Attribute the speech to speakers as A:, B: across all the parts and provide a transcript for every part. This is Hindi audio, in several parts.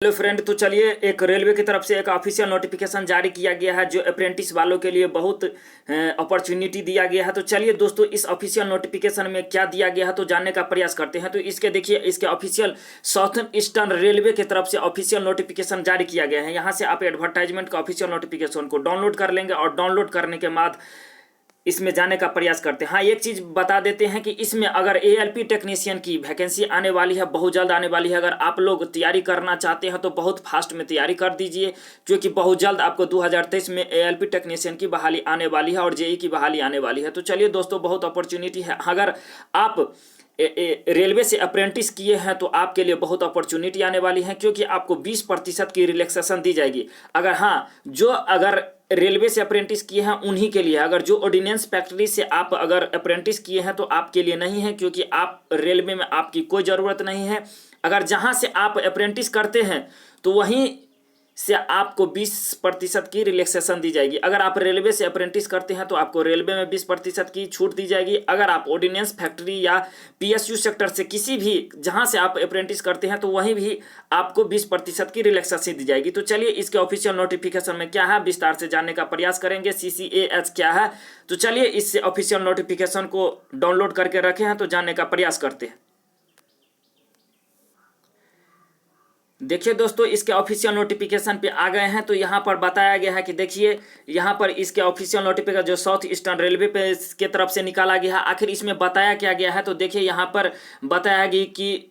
A: हेलो फ्रेंड, तो चलिए एक रेलवे की तरफ से एक ऑफिशियल नोटिफिकेशन जारी किया गया है जो अप्रेंटिस वालों के लिए बहुत अपॉर्चुनिटी दिया गया है। तो चलिए दोस्तों, इस ऑफिशियल नोटिफिकेशन में क्या दिया गया है तो जानने का प्रयास करते हैं। तो इसके देखिए, इसके ऑफिशियल साउथर्न ईस्टर्न रेलवे की तरफ से ऑफिशियल नोटिफिकेशन जारी किया गया है। यहाँ से आप एडवर्टाइजमेंट का ऑफिशियल नोटिफिकेशन को डाउनलोड कर लेंगे और डाउनलोड करने के बाद इसमें जाने का प्रयास करते हैं। हाँ, एक चीज़ बता देते हैं कि इसमें अगर एएलपी टेक्नीशियन की वैकेंसी आने वाली है, बहुत जल्द आने वाली है। अगर आप लोग तैयारी करना चाहते हैं तो बहुत फास्ट में तैयारी कर दीजिए, क्योंकि बहुत जल्द आपको 2023 में एएलपी टेक्नीशियन की बहाली आने वाली है और जेई की बहाली आने वाली है। तो चलिए दोस्तों, बहुत अपॉर्चुनिटी है। अगर आप रेलवे से अप्रेंटिस किए हैं तो आपके लिए बहुत अपॉर्चुनिटी आने वाली है, क्योंकि आपको 20% की रिलैक्सेशन दी जाएगी। अगर रेलवे से अप्रेंटिस किए हैं उन्हीं के लिए। अगर जो ऑर्डिनेंस फैक्ट्री से आप अगर अप्रेंटिस किए हैं तो आपके लिए नहीं है, क्योंकि आप रेलवे में आपकी कोई ज़रूरत नहीं है। अगर जहां से आप अप्रेंटिस करते हैं तो वहीं से आपको 20% की रिलैक्सेशन दी जाएगी। अगर आप रेलवे से अप्रेंटिस करते हैं तो आपको रेलवे में 20% की छूट दी जाएगी। अगर आप ऑर्डिनेंस फैक्ट्री या पीएसयू सेक्टर से किसी भी जहां से आप अप्रेंटिस करते हैं तो वहीं भी आपको 20% की रिलैक्सेशन दी जाएगी। तो चलिए, इसके ऑफिशियल नोटिफिकेशन में क्या है विस्तार से जानने का प्रयास करेंगे। CCAH क्या है, तो चलिए इस ऑफिशियल नोटिफिकेशन को डाउनलोड करके रखे हैं तो जानने का प्रयास करते हैं। देखिए दोस्तों, इसके ऑफिशियल नोटिफिकेशन पे आ गए हैं। तो यहाँ पर बताया गया है कि देखिए, यहाँ पर इसके ऑफिशियल नोटिफिकेशन जो साउथ ईस्टर्न रेलवे पे के तरफ से निकाला गया है, आखिर इसमें बताया क्या गया है। तो देखिए, यहाँ पर बताया गया कि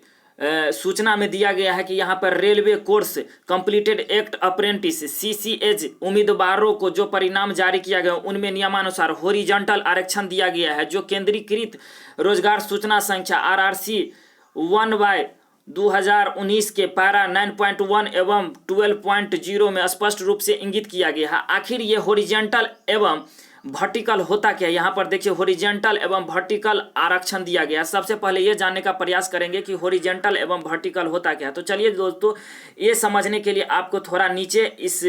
A: सूचना में दिया गया है कि यहाँ पर railway course completed act apprentice CCH उम्मीदवारों को जो परिणाम जारी किया गया उनमें नियमानुसार हॉरिजॉन्टल आरक्षण दिया गया है, जो केंद्रीकृत रोजगार सूचना संख्या RRC 1/2019 के पैरा 9.1 एवं 12.0 में स्पष्ट रूप से इंगित किया गया है। आखिर ये हॉरिजॉन्टल एवं वर्टिकल होता क्या है। यहाँ पर देखिए, हॉरिजॉन्टल एवं वर्टिकल आरक्षण दिया गया है। सबसे पहले ये जानने का प्रयास करेंगे कि हॉरिजॉन्टल एवं वर्टिकल होता क्या है। तो चलिए दोस्तों, ये समझने के लिए आपको थोड़ा नीचे इस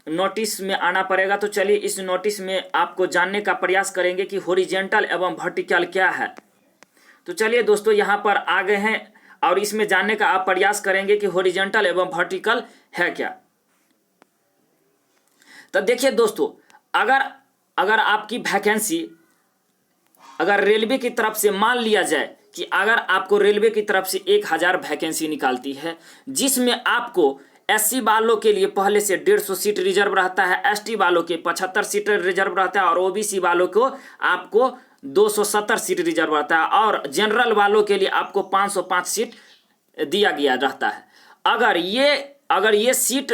A: नोटिस में आना पड़ेगा। तो चलिए, इस नोटिस में आपको जानने का प्रयास करेंगे कि हॉरिजॉन्टल एवं वर्टिकल क्या है। तो चलिए दोस्तों, यहाँ पर आ गए हैं और इसमें जानने का आप प्रयास करेंगे कि हॉरिजॉन्टल एवं वर्टिकल है क्या। तो देखिए दोस्तों, अगर आपकी वैकेंसी अगर रेलवे की तरफ से मान लिया जाए कि अगर आपको रेलवे की तरफ से 1000 वैकेंसी निकालती है, जिसमें आपको SC वालों के लिए पहले से 150 सीट रिजर्व रहता है, ST वालों के 75 सीट रिजर्व रहता है और OBC वालों को आपको 270 सीट रिजर्व रहता है और जनरल वालों के लिए आपको 505 सीट दिया गया रहता है। अगर ये सीट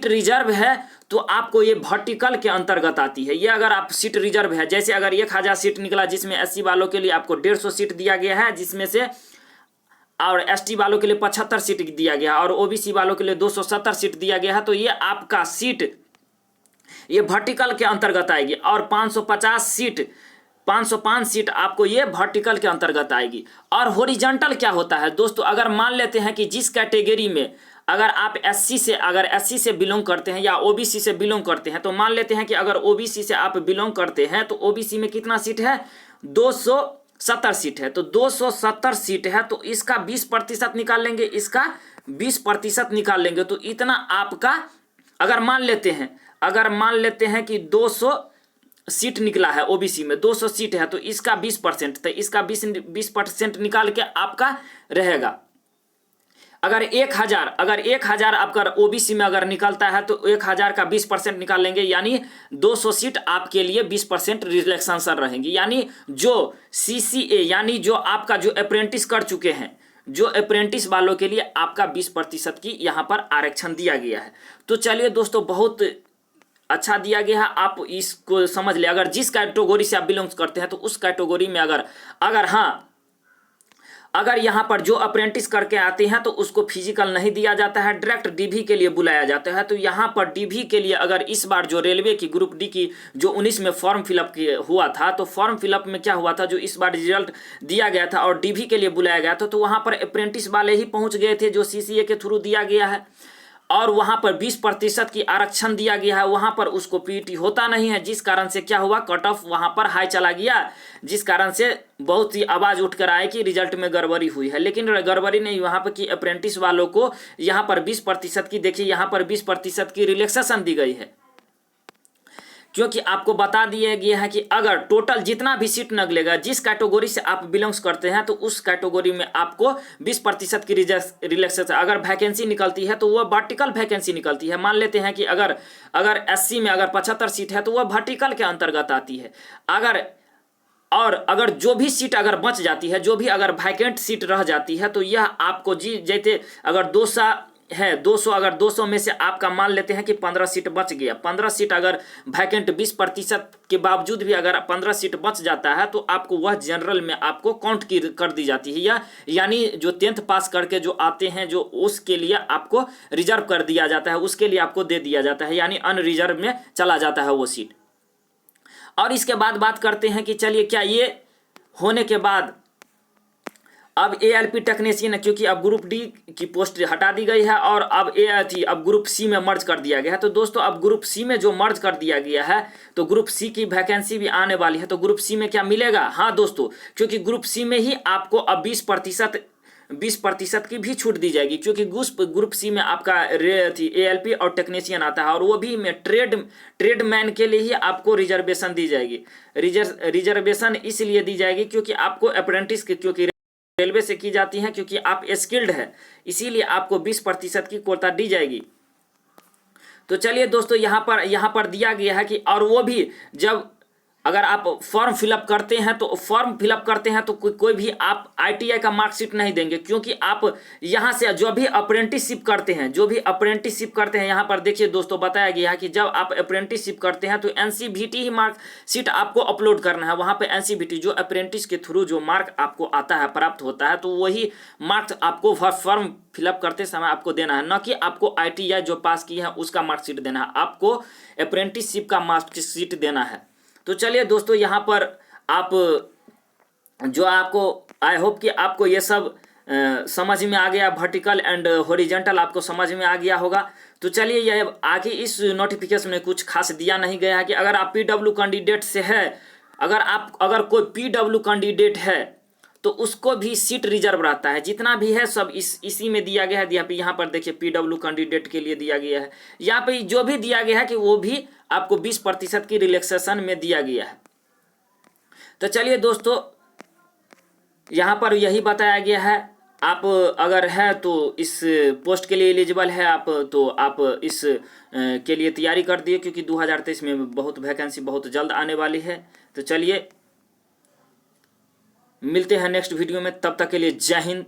A: रिजर्व है तो आपको ये वर्टिकल के अंतर्गत आती है। ये अगर आप सीट रिजर्व है, जैसे अगर 1000 सीट निकला जिसमें SC वालों के लिए आपको 150 सीट दिया गया है, जिसमें से और ST वालों के लिए 75 सीट दिया गया और OBC वालों के लिए 270 सीट दिया गया है, तो ये आपका सीट ये वर्टिकल के अंतर्गत आएगी और 505 सीट आपको ये वर्टिकल के अंतर्गत आएगी। और हॉरिजॉन्टल क्या होता है दोस्तों, अगर मान लेते हैं कि जिस कैटेगरी में अगर आप SC से बिलोंग करते हैं या OBC से बिलोंग करते हैं, तो मान लेते हैं कि अगर OBC से आप बिलोंग करते हैं तो OBC में कितना सीट है, 270 सीट है। तो 270 सीट है तो इसका 20% निकाल लेंगे, इसका 20% निकाल लेंगे, तो इतना आपका अगर मान लेते हैं कि 200 सीट निकला है, OBC में 200 सीट है तो इसका 20%, तो इसका 20% निकाल के आपका रहेगा। अगर 1000 आपका OBC में अगर निकलता है तो 1000 का 20% निकाल लेंगे, यानी 200 सीट आपके लिए 20% रिलैक्सेशन रहेंगी। यानी जो CCA यानी जो आपका जो अप्रेंटिस कर चुके हैं, जो अप्रेंटिस वालों के लिए आपका 20% की यहाँ पर आरक्षण दिया गया है। तो चलिए दोस्तों, बहुत अच्छा दिया गया है, आप इसको समझ ले। अगर जिस कैटेगरी से आप बिलोंग्स करते हैं तो उस कैटेगरी में अगर यहाँ पर जो अप्रेंटिस करके आते हैं तो उसको फिजिकल नहीं दिया जाता है, डायरेक्ट DV के लिए बुलाया जाता है। तो यहाँ पर DV के लिए अगर इस बार जो रेलवे की ग्रुप D की जो 19 में फॉर्म फिलअप हुआ था, तो फॉर्म फिलअप में क्या हुआ था, जो इस बार रिजल्ट दिया गया था और DV के लिए बुलाया गया था, तो वहाँ पर अप्रेंटिस वाले ही पहुँच गए थे जो CCA के थ्रू दिया गया है। और वहाँ पर 20% की आरक्षण दिया गया है, वहाँ पर उसको पीईटी होता नहीं है, जिस कारण से क्या हुआ, कट ऑफ वहाँ पर हाई चला गया, जिस कारण से बहुत सी आवाज़ उठ कर आए कि रिजल्ट में गड़बड़ी हुई है। लेकिन गड़बड़ी नहीं, वहाँ पर कि अप्रेंटिस वालों को यहाँ पर 20% की, देखिए यहाँ पर 20% की रिलैक्सेशन दी गई है, क्योंकि आपको बता दिया गया है कि अगर टोटल जितना भी सीट निकलेगा, जिस कैटेगरी से आप बिलोंग्स करते हैं, तो उस कैटेगरी में आपको 20% की रिलैक्सेशन, अगर वैकेंसी निकलती है तो वह वर्टिकल वैकेंसी निकलती है। मान लेते हैं कि अगर एससी में अगर 75 सीट है तो वह वर्टिकल के अंतर्गत आती है। अगर जो भी सीट अगर बच जाती है, जो भी अगर वैकेंट सीट रह जाती है, तो यह आपको जैसे अगर 200 है, 200 अगर 200 में से आपका मान लेते हैं कि 15 सीट बच गया, 15 सीट अगर वैकेंट 20% के बावजूद भी अगर 15 सीट बच जाता है, तो आपको वह जनरल में आपको काउंट कर दी जाती है, या यानी जो 10th पास करके जो आते हैं, जो उसके लिए आपको रिजर्व कर दिया जाता है, उसके लिए आपको दे दिया जाता है, यानी अनरिजर्व में चला जाता है वो सीट। और इसके बाद बात करते हैं कि चलिए क्या ये होने के बाद अब एएलपी टेक्नीशियन है, क्योंकि अब ग्रुप डी की पोस्ट हटा दी गई है और अब ग्रुप सी में मर्ज कर दिया गया है। तो दोस्तों अब ग्रुप सी में जो मर्ज कर दिया गया है, तो ग्रुप सी की वैकेंसी भी आने वाली है। तो ग्रुप सी में क्या मिलेगा? हाँ दोस्तों, क्योंकि ग्रुप सी में ही आपको अब 20% की भी छूट दी जाएगी, क्योंकि ग्रुप सी में आपका एएलपी और टेक्नीशियन आता है, और वो भी में ट्रेडमैन के लिए ही आपको रिजर्वेशन दी जाएगी। रिजर्वेशन इसलिए दी जाएगी क्योंकि आपको अप्रेंटिस के, क्योंकि रेलवे से की जाती हैं, क्योंकि आप स्किल्ड है, इसीलिए आपको 20% की कोटा दी जाएगी। तो चलिए दोस्तों, यहाँ पर दिया गया है कि और वो भी जब अगर आप फॉर्म फिलअप करते हैं, तो कोई भी आप आईटीआई का मार्कशीट नहीं देंगे, क्योंकि आप यहाँ से जो भी अप्रेंटिसशिप करते हैं, यहाँ पर देखिए दोस्तों बताया गया है कि जब आप अप्रेंटिसशिप करते हैं तो एनसीवीटी ही मार्कशीट आपको अपलोड करना है। वहाँ पे एनसीवीटी जो अप्रेंटिस के थ्रू जो मार्क आपको आता है, प्राप्त होता है, तो वही मार्क्स आपको फॉर्म फिलअप करते समय आपको देना है, न कि आपको आईटीआई जो पास की है उसका मार्कशीट देना है, आपको अप्रेंटिसशिप का मार्कशीट देना है। तो चलिए दोस्तों, यहाँ पर आपको आई होप कि आपको ये सब समझ में आ गया, वर्टिकल एंड हॉरिजॉन्टल आपको समझ में आ गया होगा। तो चलिए, यह आगे इस नोटिफिकेशन में कुछ खास दिया नहीं गया है कि अगर आप पीडब्ल्यू कैंडिडेट से है, अगर कोई पीडब्ल्यू कैंडिडेट है तो उसको भी सीट रिजर्व रहता है, जितना भी है सब इसी में दिया गया है। यहाँ पर देखिए पीडब्ल्यू कैंडिडेट के लिए दिया गया है, यहाँ पे जो भी दिया गया है कि वो भी आपको 20% की रिलैक्सेशन में दिया गया है। तो चलिए दोस्तों, यहाँ पर यही बताया गया है, आप अगर है तो इस पोस्ट के लिए एलिजिबल है आप, तो आप इस के लिए तैयारी कर दिए, क्योंकि 2023 में बहुत वैकेंसी बहुत जल्द आने वाली है। तो चलिए मिलते हैं नेक्स्ट वीडियो में, तब तक के लिए जय हिंद।